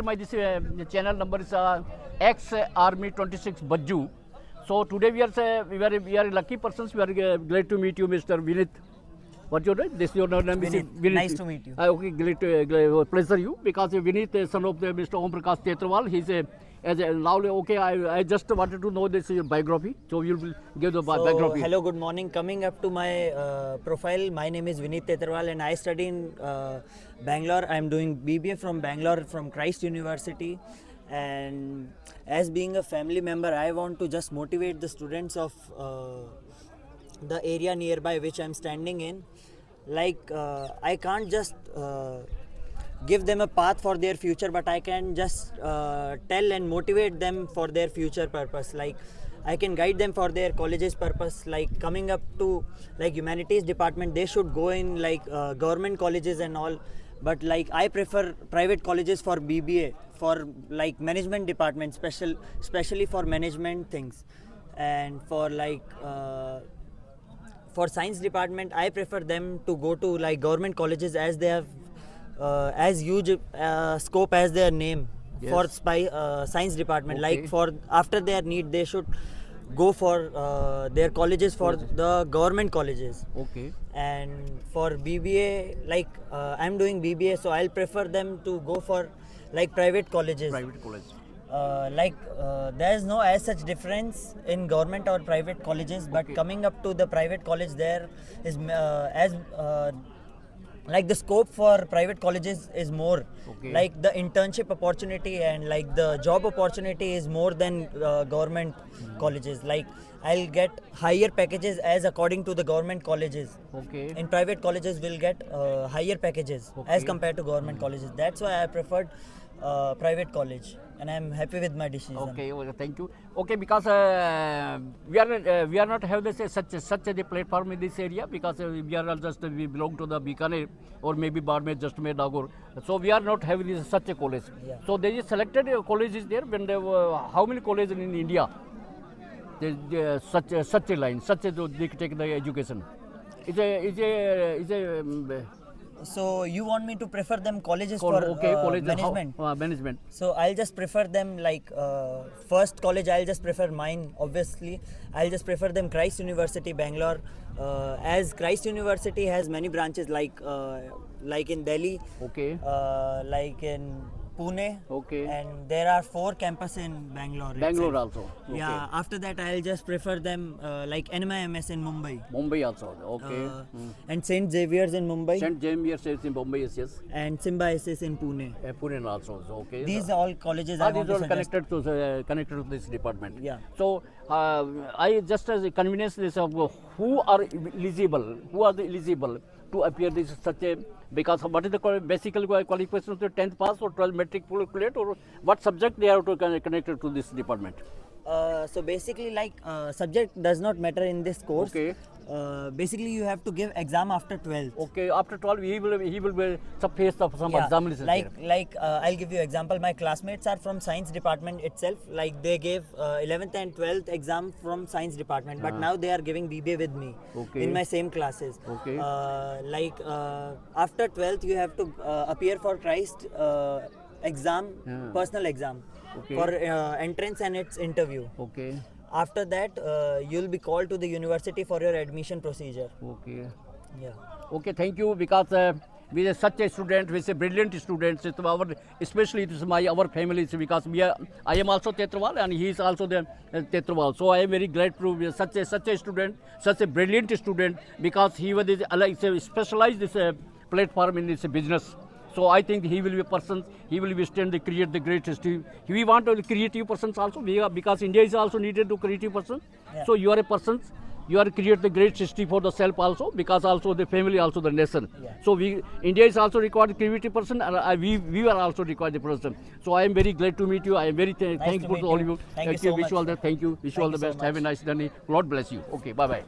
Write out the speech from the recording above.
My this channel number is X Army 26 Bajju. So today we are lucky persons. We are glad to meet you, Mr. Vinit. What's your name? This your name is Vinit. Nice to meet you. Okay, great, pleasure you because Vinit, son of Mr. Om Prakash Tetrawal. He's now okay. I just wanted to know this biography. So you will give the biography. Hello, good morning. Coming up to my profile, my name is Vinit Tetrawal and I study in Bangalore. I am doing BBA from Bangalore from Christ University. And as being a family member, I want to just motivate the students of the area nearby which I am standing in. Like I can't just give them a path for their future, but I can just tell and motivate them for their future purpose. Like I can guide them for their college's purpose. Like coming up to like humanities department, they should go in like government colleges and all. But like I prefer private colleges for BBA, for like management department, especially for management things, and for like for science department, I prefer them to go to like government colleges as they have as huge scope as their name. Yes. For science department. Okay. Like for after their need, they should go for their colleges for the government colleges. Okay. And for BBA, like I'm doing BBA, so I'll prefer them to go for like private colleges. Private college. There is no as such difference in government or private colleges, but Okay. coming up to the private college, there is like the scope for private colleges is more. Okay. Like the internship opportunity and like the job opportunity is more than government colleges. Like I'll get higher packages as according to the government colleges. Okay. In private colleges we'll get higher packages as Okay. compared to government colleges. That's why I preferred private college, and I'm happy with my decision. Okay, well, thank you. Okay, because we are not have this such a platform in this area because we are all just we belong to the Bikaner or maybe Barmer, just Nagore. So we are not having this, such a college. Yeah. So there is selected colleges there. When there were, how many colleges in India? Such a line, such a they take the education. Is a So you want me to prefer them colleges okay, for college management? management. So I'll just prefer them like first college. I'll just prefer mine. Obviously, I'll just prefer them Christ University, Bangalore. As Christ University has many branches, like in Delhi, Okay. like in Pune, Okay. and there are 4 campuses in Bangalore. Bangalore itself. also. Okay. Yeah. After that, I'll just prefer them like NMIMS in Mumbai. Mumbai also. Okay. And St. Xavier's in Mumbai. St. James is in Bombay, yes. And Symbiosis in Pune. Pune also. So, okay. These are all colleges I These want to are suggest. connected to this department. Yeah. So I just as a convenience this of who are eligible to appear this such a, because what is the basic qualification of the 10th pass or 12 matriculate or what subject they are to connected to this department? So basically, like subject does not matter in this course. Okay. Basically, you have to give exam after 12th. Okay, after 12 he will be face of some Yeah, examinations like I'll give you example. My classmates are from science department itself. Like they gave 11th and 12th exam from science department, but now they are giving BBA with me Okay. in my same classes. Okay. After 12th, you have to appear for Christ exam, Yeah. personal exam Okay. for entrance and its interview. Okay. After that, you'll be called to the university for your admission procedure. Okay. Yeah. Okay, thank you, because we are such a student, we are brilliant students. It's especially it is our family, because I am also Tetrawal and he is also the Tetrawal. So I am very glad to be such a student, such a brilliant student, because he was specialized this platform in this business. So I think he will be a person, he will be stand to create the great history. We want a creative persons also, because India is also needed to creative person. Yeah. So you are a person, you are create the great history for the self also, because also the family, also the nation. Yeah. So India is also required creative person, and we are also required the person. So I am very glad to meet you. I am very thankful meet to all you. you. Thank you so Wish you all much. the thank you. Wish you all Thank the you so best. Have a much. nice journey. God bless you. Okay, bye bye.